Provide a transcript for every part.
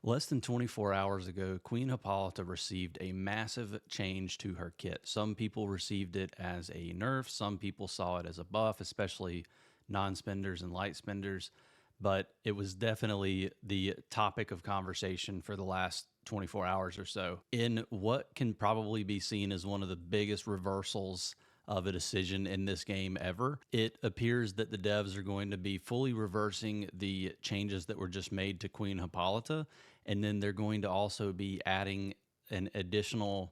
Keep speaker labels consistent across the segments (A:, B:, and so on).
A: Less than 24 hours ago, Queen Hippolyta received a massive change to her kit. Some people received it as a nerf, some people saw it as a buff, especially non-spenders and light spenders, but it was definitely the topic of conversation for the last 24 hours or so. In what can probably be seen as one of the biggest reversals of a decision in this game ever, it appears that the devs are going to be fully reversing the changes that were just made to Queen Hippolyta, and then they're going to also be adding an additional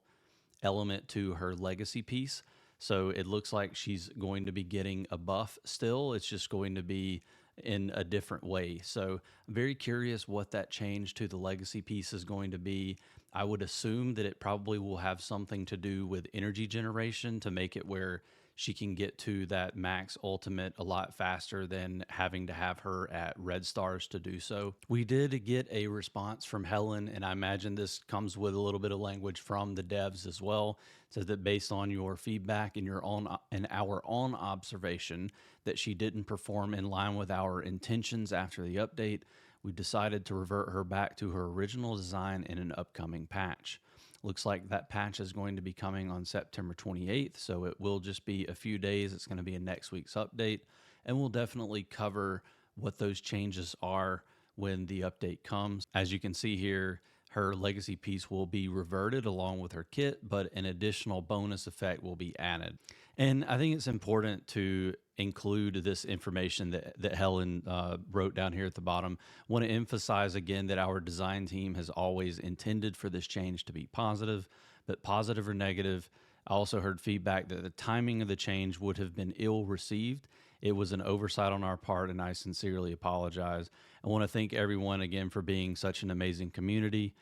A: element to her legacy piece. So it looks like she's going to be getting a buff still. It's just going to be in a different way. So I'm very curious what that change to the legacy piece is going to be. I would assume that it probably will have something to do with energy generation to make it where she can get to that max ultimate a lot faster than having to have her at red stars to do so. We did get a response from Helen, and I imagine this comes with a little bit of language from the devs as well. It says that based on your feedback and our own observation that she didn't perform in line with our intentions after the update, we've decided to revert her back to her original design in an upcoming patch. Looks like that patch is going to be coming on September 28th, so it will just be a few days. It's going to be in next week's update, and we'll definitely cover what those changes are when the update comes. As you can see here, her legacy piece will be reverted along with her kit, but an additional bonus effect will be added. And I think it's important to include this information that Helen wrote down here at the bottom. I want to emphasize again that our design team has always intended for this change to be positive, but positive or negative. I also heard feedback that the timing of the change would have been ill received. It was an oversight on our part, and I sincerely apologize. I want to thank everyone again for being such an amazing community.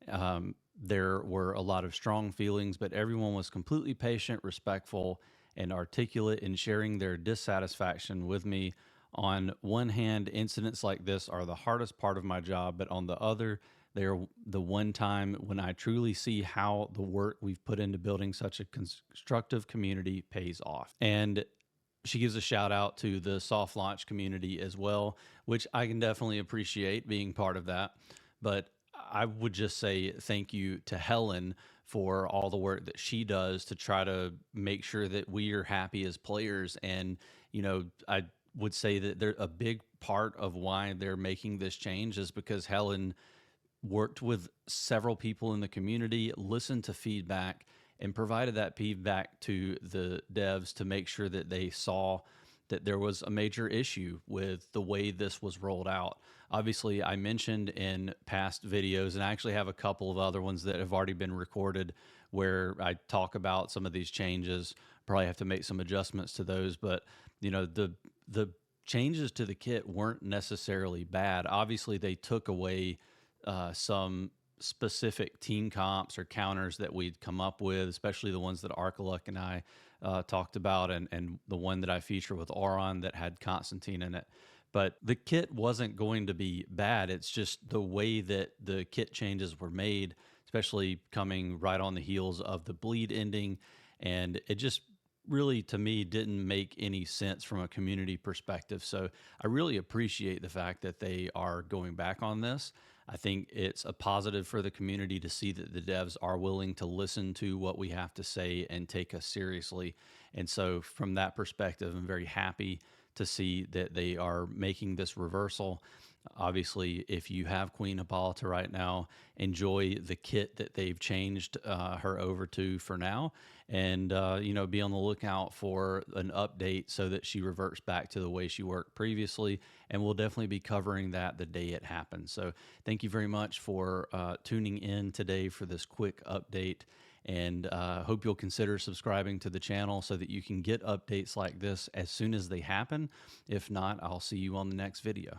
A: There were a lot of strong feelings, but everyone was completely patient, respectful, and articulate in sharing their dissatisfaction with me. On one hand, incidents like this are the hardest part of my job, but on the other, they're the one time when I truly see how the work we've put into building such a constructive community pays off. And she gives a shout out to the soft launch community as well, which I can definitely appreciate being part of that. But I would just say thank you to Helen for all the work that she does to try to make sure that we are happy as players. And, you know, I would say that they're a big part of why they're making this change is because Helen worked with several people in the community, listened to feedback, and provided that feedback to the devs to make sure that they saw that there was a major issue with the way this was rolled out. Obviously, I mentioned in past videos, and I actually have a couple of other ones that have already been recorded where I talk about some of these changes. Probably have to make some adjustments to those, but you know, the changes to the kit weren't necessarily bad. Obviously, they took away some specific team comps or counters that we'd come up with, especially the ones that Arcaluck and I talked about, and the one that I feature with Auron that had Constantine in it. But the kit wasn't going to be bad. It's just the way that the kit changes were made, especially coming right on the heels of the bleed ending. And it just really, to me, didn't make any sense from a community perspective. So I really appreciate the fact that they are going back on this. I think it's a positive for the community to see that the devs are willing to listen to what we have to say and take us seriously. And so from that perspective, I'm very happy to see that they are making this reversal. Obviously, if you have Queen Hippolyta right now, enjoy the kit that they've changed her over to for now, and you know, be on the lookout for an update so that she reverts back to the way she worked previously. And we'll definitely be covering that the day it happens. So thank you very much for tuning in today for this quick update. And hope you'll consider subscribing to the channel so that you can get updates like this as soon as they happen. If not, I'll see you on the next video.